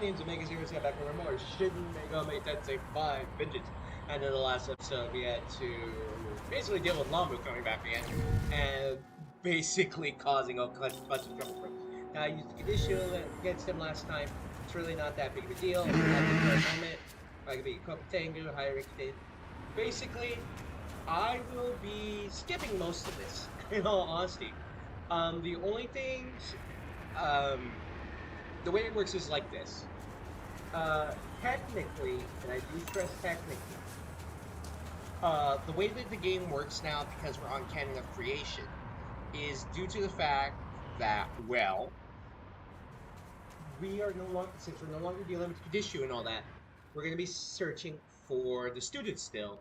games, Omega Zero's got back over more. Shin Megami Tensei 5 Vengeance. And in the last episode, we had to basically deal with Lamu coming back again and basically causing a bunch of trouble for him. Now, I used the Qadistu against him last time. It's really not that big of a deal. At the current moment, I could be Kopatengu, higher rated. Basically, I will be skipping most of this, in all honesty. The only things, the way it works is like this. Technically, and I do stress technically, the way that the game works now, because we're on Canon of Creation, is due to the fact that, well, we are no longer, since we're no longer dealing with Qadistu and all that, we're going to be searching for the students still,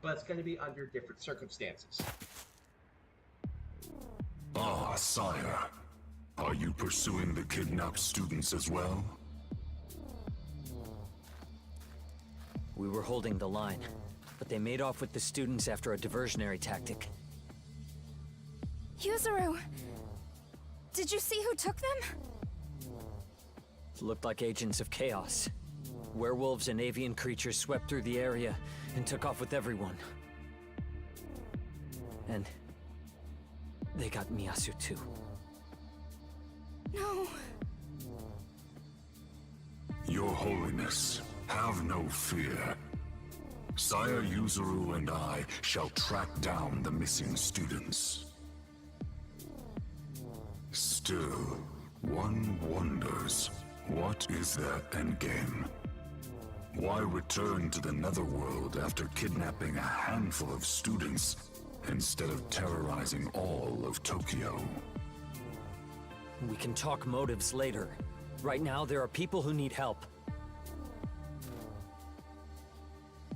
but it's going to be under different circumstances. Ah, sire. Are you pursuing the kidnapped students as well? We were holding the line, but they made off with the students after a diversionary tactic. Yuzuru! Did you see who took them? Looked like agents of chaos. Werewolves and avian creatures swept through the area and took off with everyone. And they got Miyasu too. No. Your Holiness, have no fear. Sire Yuzuru and I shall track down the missing students. Still, one wonders, what is their endgame? Why return to the Netherworld after kidnapping a handful of students instead of terrorizing all of Tokyo? We can talk motives later. Right now, there are people who need help.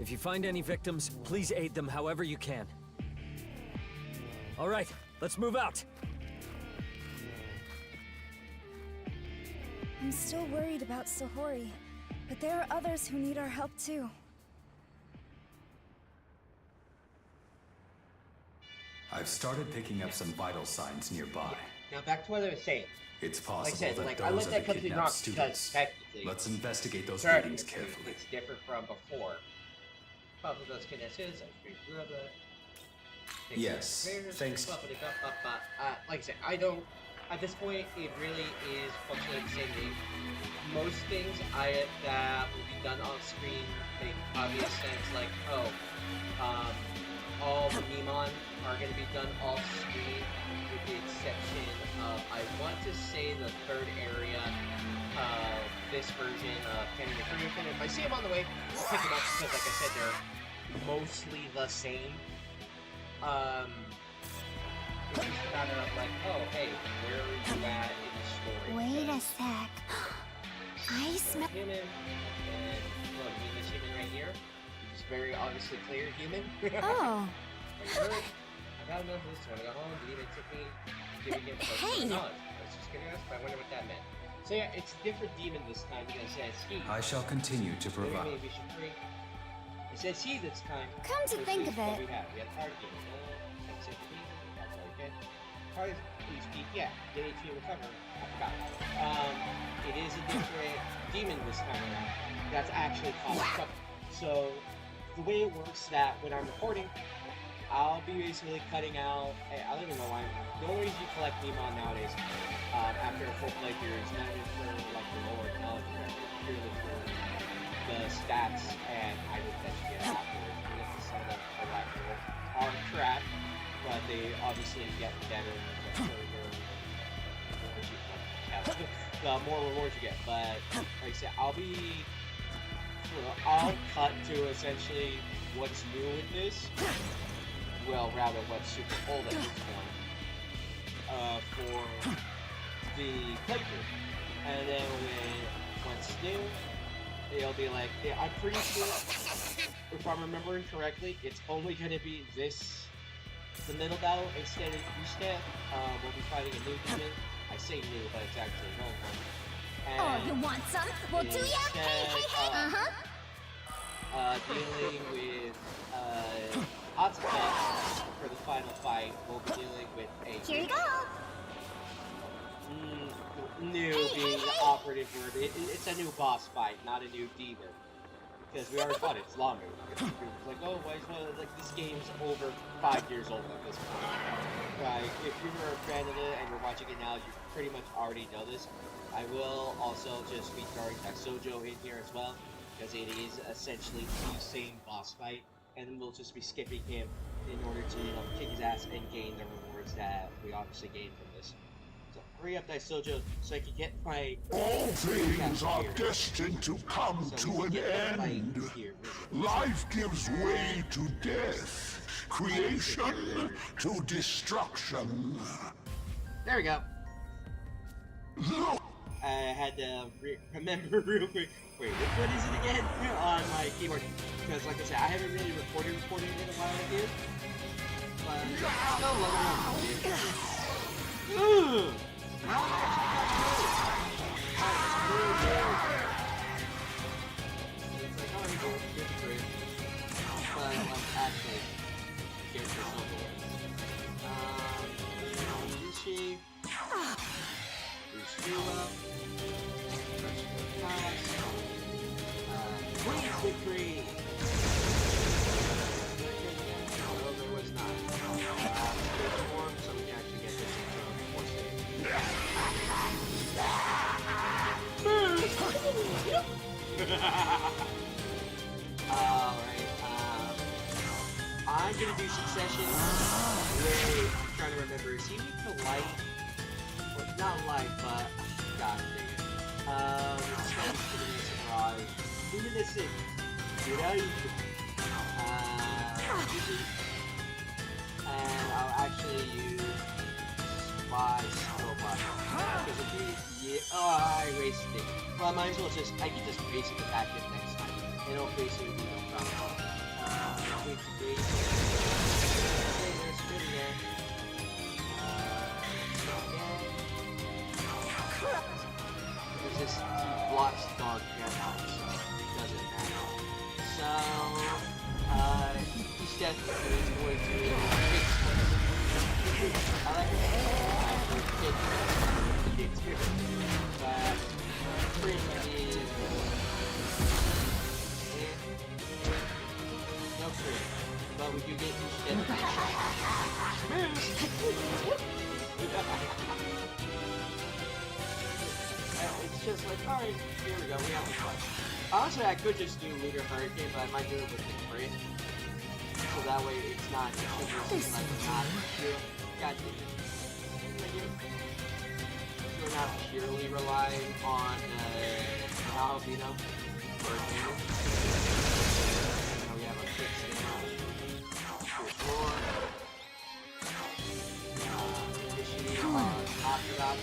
If you find any victims, please aid them however you can. All right, let's move out. I'm still worried about Sahori, but there are others who need our help too. I've started picking up some vital signs nearby. Now back to what I was saying. It's Like I possible said, that I those let are that the come to kidnapped knock because students. technically, Let's investigate those sorry, readings carefully. it's different from before. Probably those Kinesis, blah blah. Yes, thanks. Like I said, I don't. At this point, it really is functionally the same game. Most things that will be done on screen make obvious sense, like all the Memon are going to be done off screen, with the exception of, I want to say, the third area of this version of Canyon of Creation. If I see them on the way, I'll pick them up because, like I said, they're mostly the same. It's just kind of like, oh, hey, where are you at in the story? Wait a sec. I smell. Human, and look, this human right here. He's very obviously clear human. Oh. I gotta know who's going to go home. Did even took me giving him Hey! knowledge. I was just kidding us, but I wonder what that meant. So yeah, it's a different demon this time because it says he. I shall continue to Maybe provide. we should bring. It says he this time. Come to So think he's of what it. we have. We have target demon. That's it. That's all we get. Target HP, yeah. Get HP recover. I forgot. It is a different demon this time around. That's actually causing trouble. So the way it works that when I'm recording, I'll be basically cutting out. I don't even know why. The only reason you collect Memon nowadays, after a full playthrough, is not even for like the lower knowledge, but purely for the stats and items that you get afterwards. Because the set up for that are crap, but they obviously get better the further rewards you get. The more rewards you get. But like I said, I'll cut to essentially what's new in this. Well, rather what's super old at this point, for the playthrough. And then when what's new, it'll be like, yeah, I'm pretty sure, if I'm remembering correctly, it's only going to be the middle battle instead of Ustad. We'll be fighting a new demon. I say new, but it's actually an old one. Oh, you want some? Well, do ya? Hey, hey, hey! Uh-huh. Dealing with Atsuka for the final fight, we'll be dealing with a. Here you go. new being the operative word. It's a new boss fight, not a new demon. Because we already fought it. It's longer. It's like, oh, why is like this game's over 5 years old at this point. Like, if you were a fan of it and you're watching it now, you pretty much already know this. I will also just be throwing Sojo in here as well, because it is essentially the same boss fight, and then we'll just be skipping him in order to, you know, kick his ass and gain the rewards that we obviously gained from this. So hurry up, Sojo, so I can get my... All things are destined to come to an end. Life gives way to death, creation to destruction. There we go. Look! I had to remember real quick. Wait, what is it again on my keyboard? Because, like I said, I haven't really recorded in a while here. But still loving it. Ooh! Now I'm actually it's like, oh, good for it. But, like, actually, get this over with. Yushi. Victory! No, there was not. Form, so we can actually get this more safe. Alright, I'm gonna do Succession. Wait, I'm trying to remember. Is he weak to light? Well, not light, but... God dang it. It's going to be a surprise. Luminescent. Get out of here. And I'll actually use my robot. Because if you... Yeah, oh, I wasted it. Well, I might as well just... I can just basic attack it next time. And it'll basically be no problem. Wait to base. Okay, there's good again. Because this blocks dark now, so it doesn't matter. So, he's definitely going to fix it. I like it. It's good. But, pretty is... No crit. But we do get each It's just like, alright, here we go, we have the fun. Honestly, I could just do Lunar Hurricane, but I might do it with the crit. So that way it's not just like not pure. God damn it. We're not purely relying on Albino for a damage. Now we have a 6 Initiative on Octodot.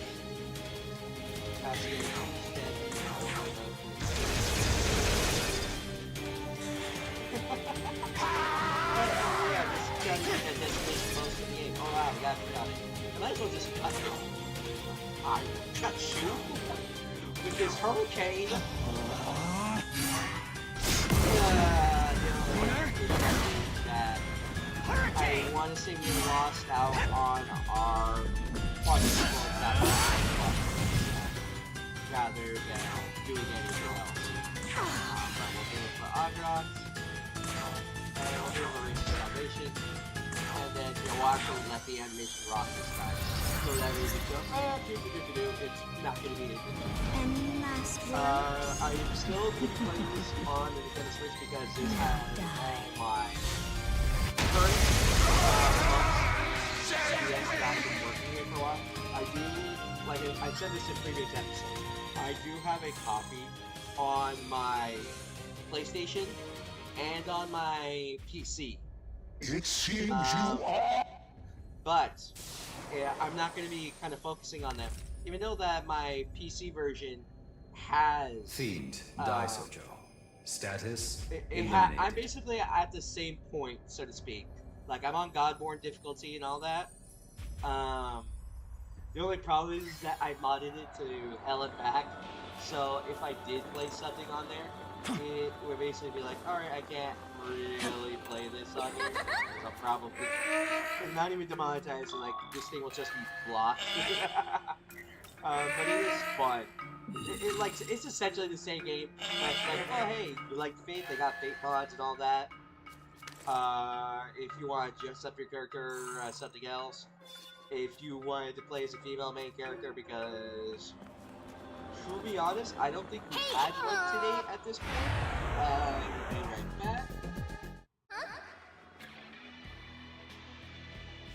Oh wow, we got it. I might as well just cut it. I cut you with this hurricane. I want to say we lost out on our quadruple attack rather than doing anything else. But we'll do it for Agros, and we'll do it for Ring of Salvation, and then we'll actually let the animation rock this guy. So that way we can go, it's not going to be anything. And last I'm still playing this on the Nintendo Switch because this has my current CDS that I've been working here for a while. I do, like I said this in previous episodes, I do have a copy on my PlayStation and on my PC. It seems you are. But yeah, I'm not going to be kind of focusing on them, even though that my PC version has Fiend, die Sojo. Status, I'm basically at the same point, so to speak. Like, I'm on GodBorn difficulty and all that. The only problem is that I modded it to hell and back. So if I did play something on there, it would basically be like, alright, I can't really play this on here. So probably not even demonetized, so like this thing will just be blocked. But it is fun. It's essentially the same game. Like, oh hey, you like Fate? They got Fate mods and all that. If you want to dress up your character something else. If you wanted to play as a female main character, because to be honest, I don't think we had one today at this point. Anything like that.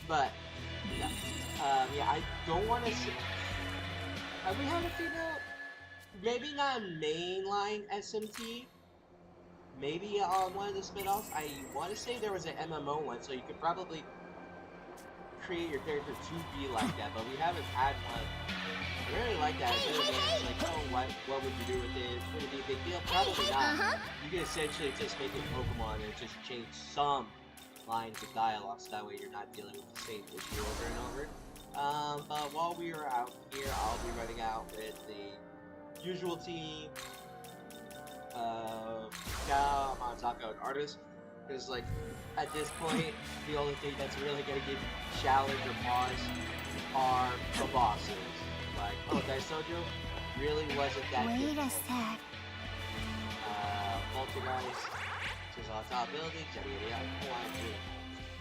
But yeah, I don't want to say. Have we had a female? Maybe not a mainline SMT. Maybe on one of the spin-offs. I want to say there was an MMO one, so you could probably create your character to be like that, but we haven't had one. I really like that. It's like, oh, what would you do with it? Would it be a big deal? Probably not. You can essentially just make it Pokemon and just change some lines of dialogue, so that way you're not dealing with the same issue over and over. But while we are out here, I'll be running out with the usual team. Cal, Montaco, and Artist. Because, like, at this point, the only thing that's really gonna give you challenge or pause are the bosses. Like, oh, Daisojo really wasn't that Wait difficult. a sec. Poltergeist, which is on top building,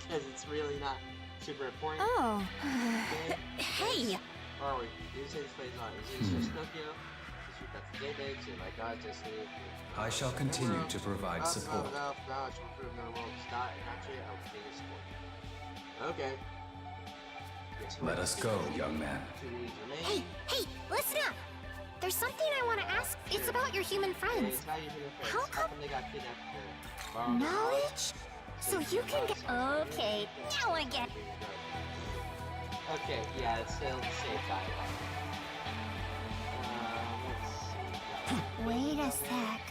because it's really not super important. Oh. Okay. Hey! Where are we? These things plays on. Is this just Tokyo? Just we've got the J-Bakes and my god, just the... I shall continue to provide support. Okay. Let us go, young man. Hey, listen up! There's something I want to ask. It's about your human friends. How come they got kidnapped? knowledge? So you can get... Okay, now I get... Okay, yeah, it's still the same dialogue. Let's see. Wait a sec.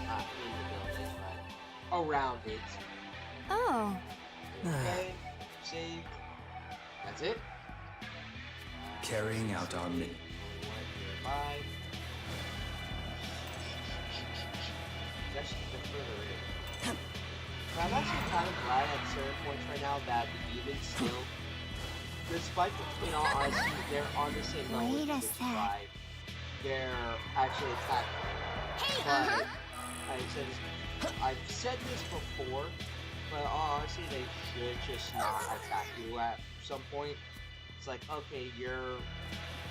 Not in the building, but around it. Oh. Okay, save. That's it. Carrying out our mission. Bye. It's actually a bit further in. But I'm actually kind of glad at certain points right now that the demons still, despite the, in all honesty, they're on the same level Wait a with the sec. tribe. They're actually attacking. But I've said this before, but honestly, they should just not attack you at some point. It's like, okay, you're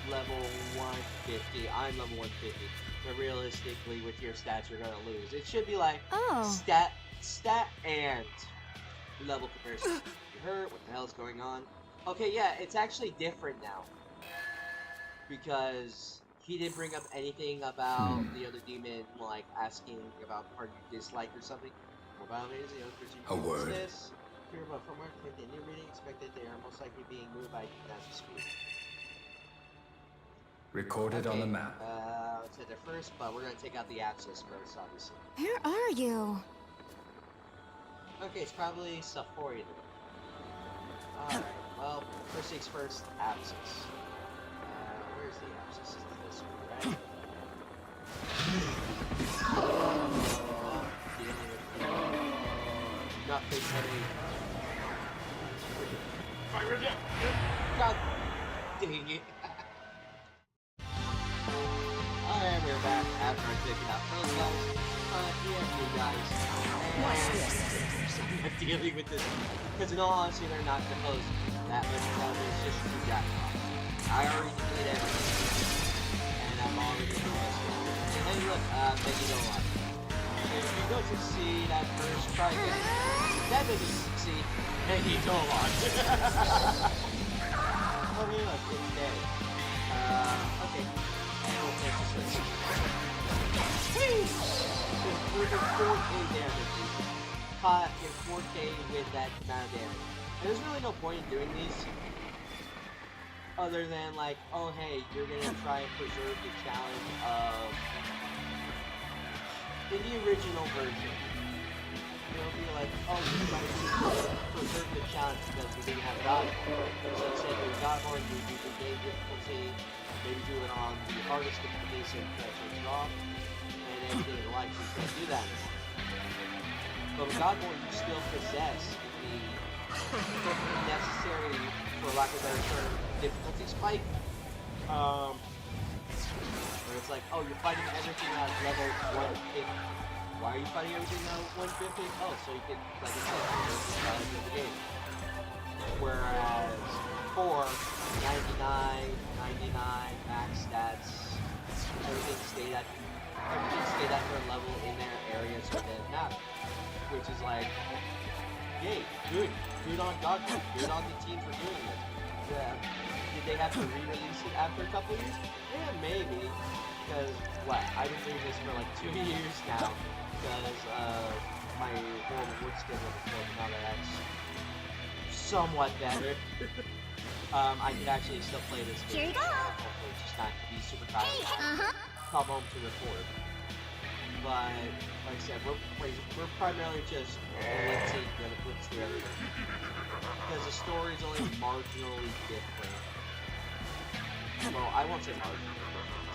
level 150, I'm level 150, but realistically, with your stats, you're gonna lose. It should be like, stat and level comparison. You hurt? What the hell is going on? Okay, yeah, it's actually different now. Because he didn't bring up anything about the other demon, like asking about part you dislike or something. A word. This. Hear about firmware, click the new reading, expected they are most likely being moved by NASA speed. Recorded on the map. Let's hit there first, but we're gonna take out the abscess first, obviously. Where are you? Okay, it's probably Safori. Alright, well, first things first, abscess. Where's the abscess? It's this one, right? Nothing heavy. Fire it up! God dang it. Alright, we're back after taking out protocols. Yeah, you guys. Watch this. I'm dealing with this. Because in all honesty, they're not supposed to be that much damage. It's just two jackpots. I already did everything. And I'm already doing this one. And hey, look, maybe don't like it. If you don't succeed at first try again, that doesn't succeed, and you don't want it. Okay, look, it's dead. Okay. And we'll take this one. We're in 4K damage. Caught in 4K with that amount of damage. And there's really no point in doing these. Other than like, oh hey, you're gonna try and preserve the challenge of in the original version, you'll be like, oh, you're trying to preserve the challenge because we didn't have GodBorn. So instead of GodBorn, you do the game difficulty, maybe do it on the hardest difficulty so you can switch it off, and everything in life, you can't do that anymore. But with GodBorn, you still possess the necessary, for lack of a better term, difficulty spike Where it's like, oh, you're fighting everything at level 150. Why are you fighting everything at 150? Oh, so you can, like I said, the game. Whereas 4, 99, 99, max stats, everything stayed at their level in their areas within the map. Which is like, yay, good on GodBorn, good on the team for doing this. Did they have to re-release it after a couple years? Yeah, maybe. Because, what, I've been doing this for like 2 years now. Because my normal work schedule before, now that that's somewhat better. I could actually still play this game. Here you go. Hopefully just not be super tired. Come home to record. But, like I said, we're primarily just blitzing the blitz through everything. Because the story is only marginally different. Well, I won't say marginally,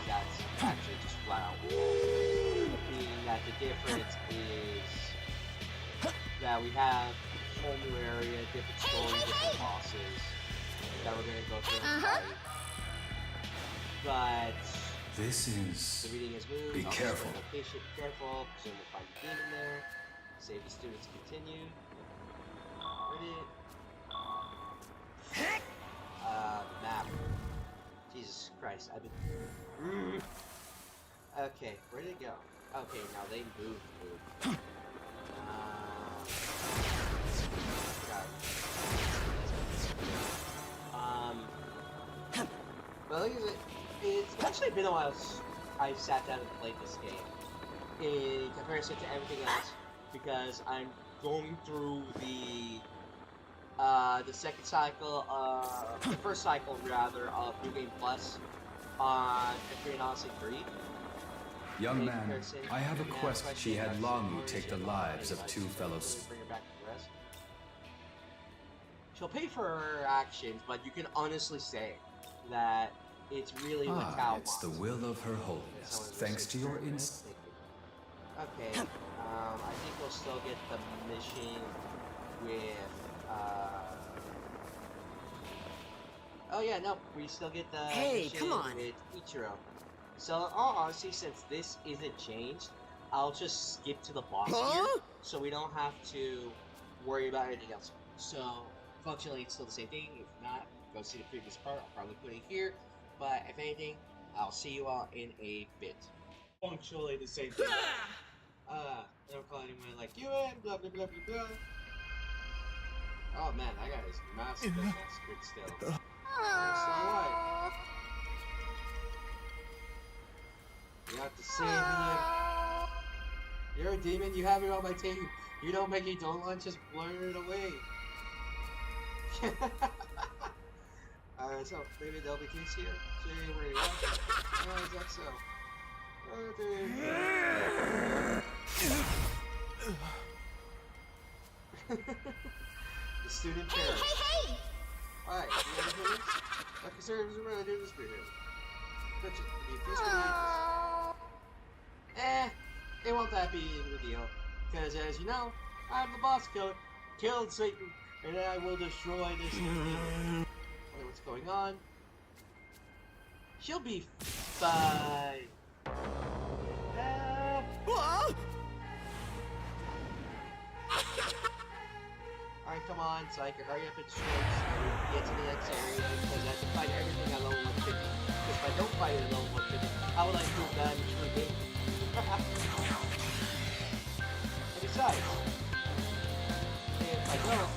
that's actually just flat out. Being that the difference is that we have a whole new area, different story, different bosses that we're going to go through and fight. But This is... the reading is moved. Be careful. Location, be careful. Presume we'll find the demon there. Save the students continue. Ready? Map. Jesus Christ, I've been... Okay, where did it go? Okay, now they moved. Well, it's actually been a while since I sat down and played this game. In comparison to everything else, because I'm going through the second cycle, the first cycle rather, of New Game Plus on Ethereum Odyssey 3. Young man, I have a quest she had long you take the lives of two fellows. Bring her back to the rest. She'll pay for her actions, but you can honestly say that it's really what Cal wants. It's the will of her holiness, thanks to your instinct. Okay, I think we'll still get the mission with, oh yeah, no, we still get the mission with Ichiro. So, honestly, since this isn't changed, I'll just skip to the boss here, so we don't have to worry about anything else. So, functionally, it's still the same thing. If not, go see the previous part. I'll probably put it here. But, if anything, I'll see you all in a bit. Functionally the same thing. I don't call anyone like you and blah blah blah blah blah. Oh man, that guy is massive good still. You have to save me. You're a demon, you have me on my team. You don't make it, don't want, just blur it away. Alright, so maybe there'll be peace here. See where you are. Oh, is that so? Oh, dude. The student parents. Hey! Alright, you want to do this? Like I said, we're gonna do this for you. Gotcha. It won't that be the deal. Because as you know, I'm the boss code. Killed Satan, and I will destroy this thing. What's going on? She'll be fine. Alright, come on, so I can hurry up and get to the next area, because I have to fight everything at level 150. Because if I don't fight it at level 150, how will I prove that I'm a true game? And besides, if I don't,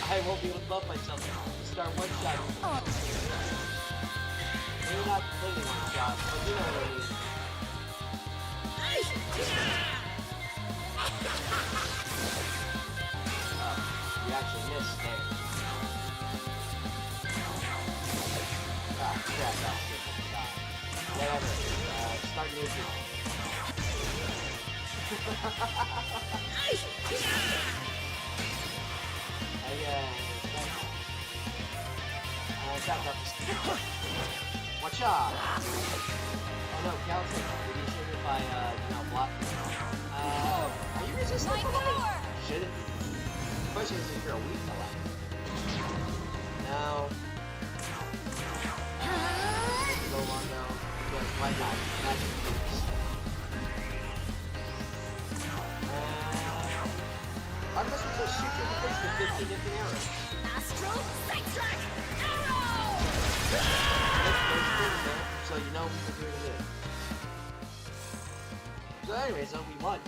I won't be able to buff myself to start one-shotting. Maybe not completely one-shot, but you know what I mean. You actually missed there. Ah, crap, that's good. Whatever. Start nuking. Watch out! Oh no, Calton, did you shoot it by, block? Are you resistant to light? Should it be? The question is if you're weak to light. No. my god, magic moves. I'm just going to shoot you in the face with 15 different arrows. Astro Sidetrack Arrow! So you know we can do it. So anyways, we won.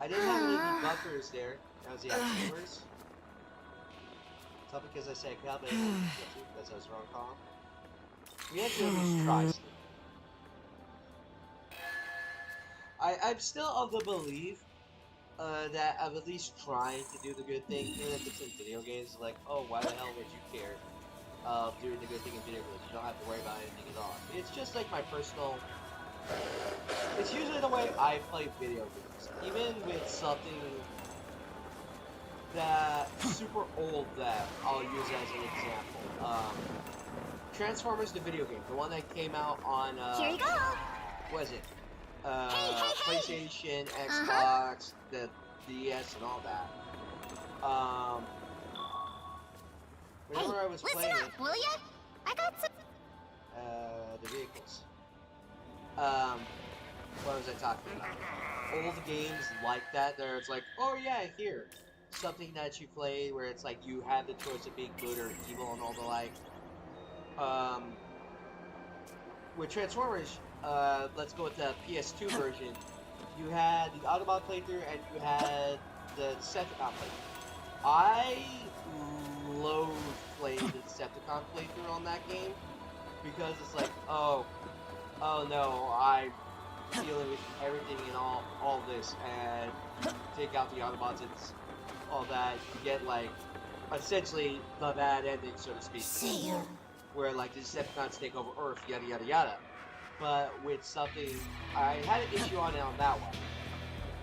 I didn't have any debuffers there. That was the activers. It's not because I said cow, but because I was wrong call. We had to at least try still. I'm still of the belief that I'm at least trying to do the good thing, even if it's in video games. Like, oh, why the hell would you care of doing the good thing in video games? You don't have to worry about anything at all. It's just like my personal. It's usually the way I play video games, even with something that super old that I'll use as an example. Transformers the video game, the one that came out on Here you go! what is it? Hey. PlayStation, Xbox, the DS, and all that. Whenever I was Listen playing up, will ya? I got some. the vehicles. What was I talking about? Old games like that, there it's like, oh yeah, here. Something that you play where it's like you have the choice of being good or evil and all the like. With Transformers, let's go with the PS2 version. You had the Autobot playthrough and you had the Decepticon playthrough. I loathe playing the Decepticon playthrough on that game because it's like, oh no, I'm dealing with everything and all this, and take out the Autobots and all that. You get like essentially the bad ending, so to speak. See you. Where like the Decepticons take over Earth, yada yada yada. But with something, I had an issue on that one.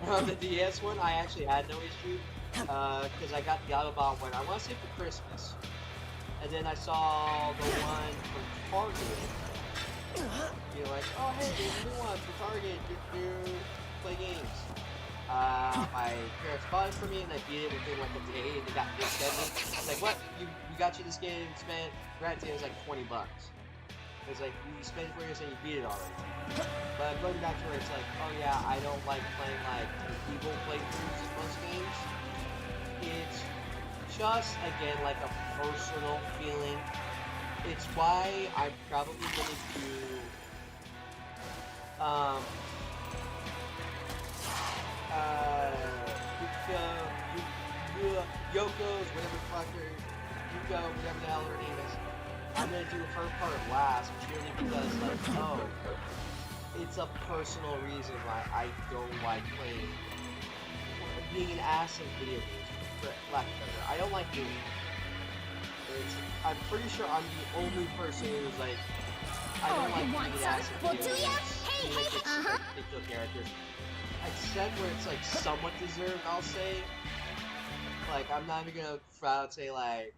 On the DS one, I actually had no issue because I got the Autobot one. I want to say for Christmas, and then I saw the one from Target. You're like, oh hey, there's a new one for Target. You play games. My parents bought it for me, and I beat it within like a day, and they got this ending. It's like, what? We got you this game, spent, granted it was like $20. It's like, you spent it for yourself and you beat it already. But going back to where it's like, oh yeah, I don't like playing like evil playthroughs in most games. It's just, again, like a personal feeling. It's why I'm probably going to do, Yoko's, whatever the fuck her, Yuko, whatever the hell her name is. I'm gonna do her part last, purely because, like, oh, it's a personal reason why I don't like playing, being an ass in video games, for lack of better. I don't like doing it. I'm pretty sure I'm the only person who's like, I don't like being an ass in video games. Hey, particular characters. Except where it's like somewhat deserved, I'll say. Like, I'm not even gonna proud say, like,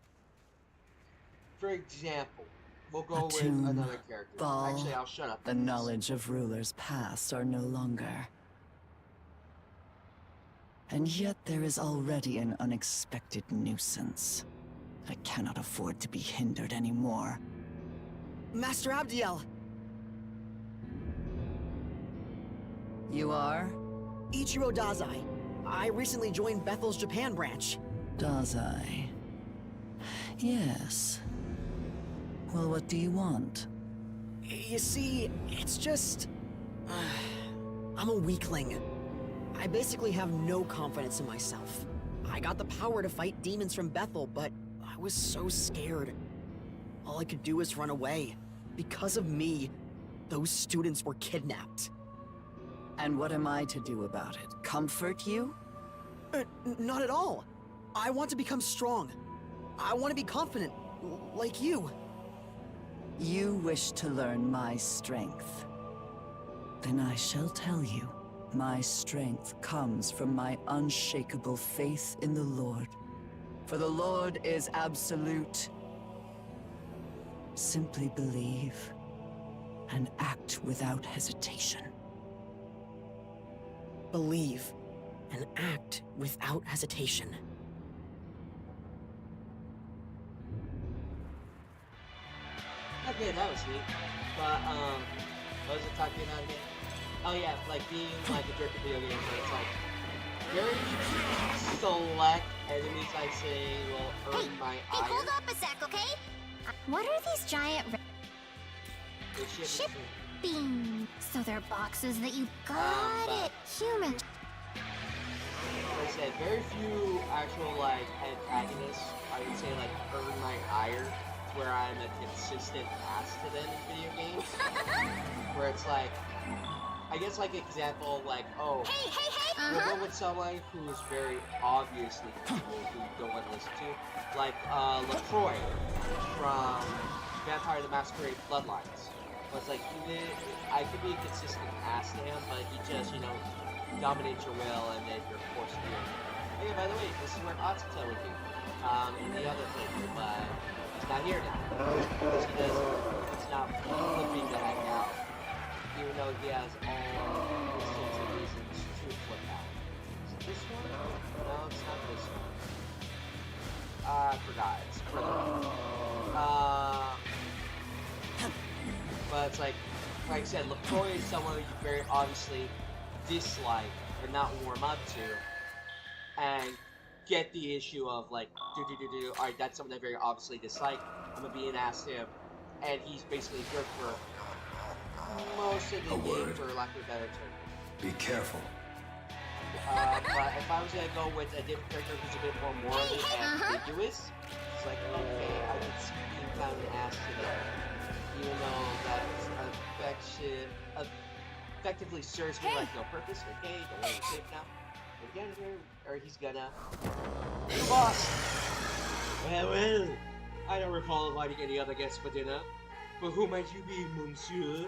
for example, we'll go with another character. Ball. Actually, I'll shut up. The knowledge of rulers past are no longer. And yet there is already an unexpected nuisance. I cannot afford to be hindered anymore. Master Abdiel! You are? Ichiro Dazai. I recently joined Bethel's Japan branch. Dazai. Yes. Well, what do you want? You see, it's just... I'm a weakling. I basically have no confidence in myself. I got the power to fight demons from Bethel, but I was so scared. All I could do was run away. Because of me, those students were kidnapped. And what am I to do about it? Comfort you? Not at all. I want to become strong. I want to be confident, like you. You wish to learn my strength. Then I shall tell you. My strength comes from my unshakable faith in the Lord. For the Lord is absolute. Simply believe and act without hesitation. Believe and act without hesitation. Okay, that was neat. But, what was it talking about again? Oh yeah, like being like a jerk in video games where it's like very select enemies I say will earn my Hey, ire. hold up a sec, okay? What are these giant ship beans? So they're boxes that you got it. Human. Like I said, very few actual like antagonists I would say like earn my ire to where I'm a consistent ass to them in video games. Where it's like, I guess like example like, oh, Hey! we'll go with someone who's very obviously cool, who you don't want to listen to, like LaCroix from Vampire the Masquerade Bloodlines. But it's like, I could be a consistent ass to him, but he just, you know, dominates your will and then you're forced to do it. Hey, by the way, this is where Atsuta would be, in the other playthrough, but he's not here now. Because he's not flipping the heck out. Even though he has all sorts of reasons to flip out. Is it this one? No, it's not this one. I forgot. It's further up. But it's like I said, LaCroix is someone you very obviously dislike or not warm up to, and get the issue of like, alright, that's someone I very obviously dislike. I'm gonna be an ass to him, and he's basically good for most of the game, for lack of a better term. Be careful. But if I was gonna go with a different character who's a bit more morally ambiguous, it's like, okay, I can see being kind of an ass to them, even though that's effectively serves me like no purpose. Okay, don't worry, safe now. But again, here, or he's gonna. The boss. Well, I don't recall inviting any other guests for dinner. But who might you be, monsieur?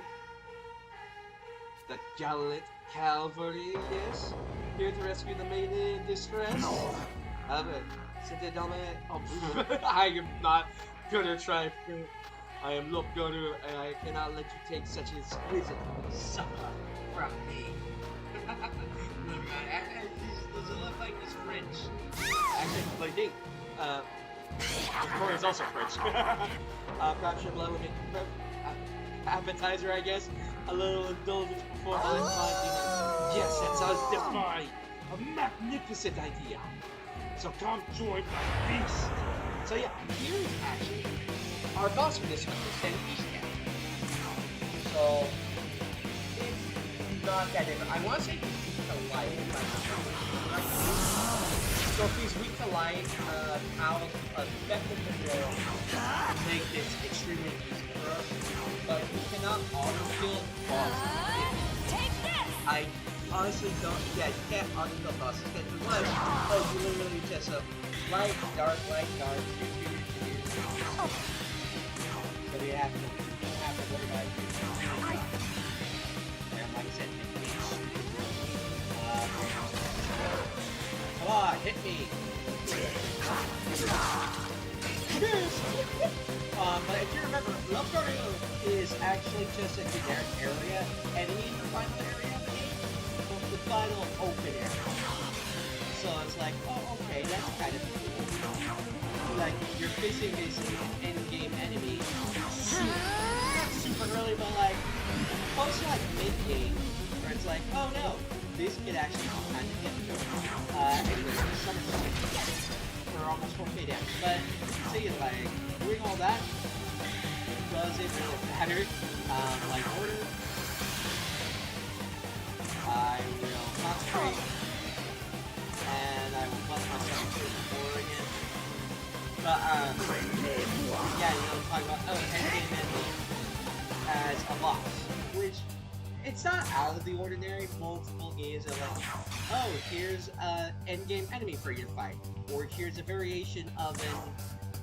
The gallant cavalry, yes? Here to rescue the maiden in distress? No. C'était dans mes... Oh, I am not gonna try. I am not gonna, and I cannot let you take such exquisite supper from me. Look, this doesn't look like this French. Actually, but I think, Victoria's also French. Perhaps your blood would make appetizer, I guess. A little indulgence before the lunch. Yes, that sounds divine. A magnificent idea. So come join my feast. So yeah, here's actually our boss for this one is Tensei. So it's not that different. I want to say he's weak to light, if I'm not wrong. So if he's weak to light, how effective control make this extremely easy for us. But we cannot auto-kill bosses. Take this! I honestly don't. Yeah, you can't auto-kill bosses. Because you literally just light, dark, so we have to worry about it. And like I said, come on, hit me! But if you remember, Loveguardian is actually just a generic area enemy in the final area of the game. The final open area. So it's like, oh, okay, that's kind of cool. Like, you're facing basically an endgame enemy not super early, but like, close to like mid-game, where it's like, oh no, this could actually kind of get through. Anyways, we're almost 4K down. But, see, like, doing all that doesn't really matter. Like, order, I will concentrate, and I will bust myself to the floor again. But, yeah, you know, talking about, endgame enemy as a boss, which, it's not out of the ordinary. Multiple games are like, oh, here's an endgame enemy for you to fight, or here's a variation of an,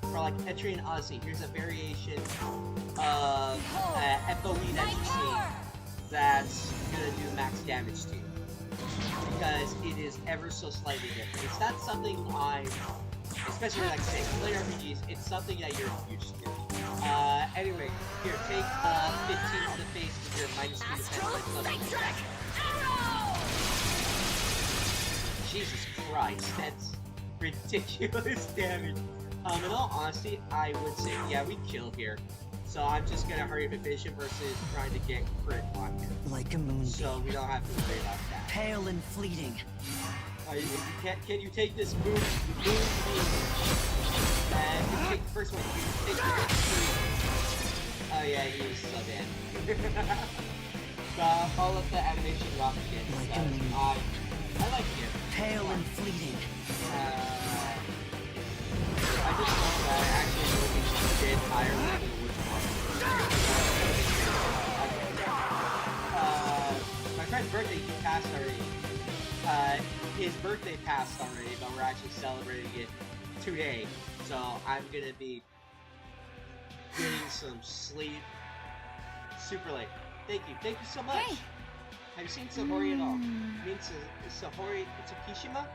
for like entry in Odyssey, here's a variation of FOE that you see that's gonna do max damage to you, because it is ever so slightly different. It's not something especially like I say, play RPGs, it's something that you're used to. Anyway, here, take 15 to the face with your minus 2 defense level. Jesus Christ, that's ridiculous damage. In all honesty, I would say, yeah, we kill here. So I'm just gonna hurry up and finish it versus trying to get crit on him. Like a moonbeam. So we don't have to worry about that. Pale and fleeting. Can you take this moon beam? And you take the first one. You take the oh yeah, he was so bad. Follow up the animation rock again. Like a moonbeam. I like it. Pale and fleeting. I just know that I actually will be dead higher than the wood my friend's birthday he passed already. His birthday passed already, but we're actually celebrating it today. So I'm gonna be getting some sleep super late. Thank you so much. Hey. Have you seen Sahori at all? I mean, Sahori Tsukishima?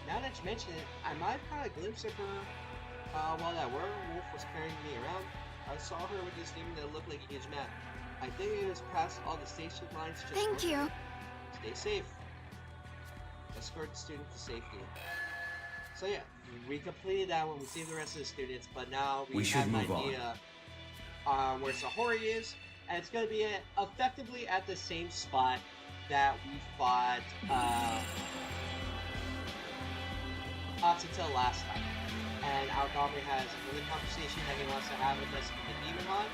Now that you mention it, I might have caught a glimpse of her while that werewolf was carrying me around. I saw her with this demon that looked like a huge man. I think it was past all the station lines. Just Thank you. Stay safe. Escort the student to safety. So yeah, we completed that one. We saved the rest of the students, but now we should have an move idea where Sahori is, and it's going to be effectively at the same spot that we fought Atsuta last time. And Algami has another conversation that he wants to have with us in the Demon Line.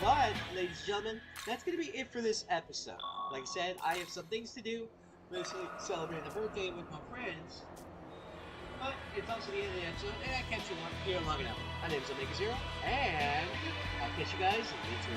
But, ladies and gentlemen, that's going to be it for this episode. Like I said, I have some things to do. Basically, celebrating a birthday with my friends. But it's also the end of the episode, and I kept you here long enough. My name is Omega Zero, and I'll catch you guys later.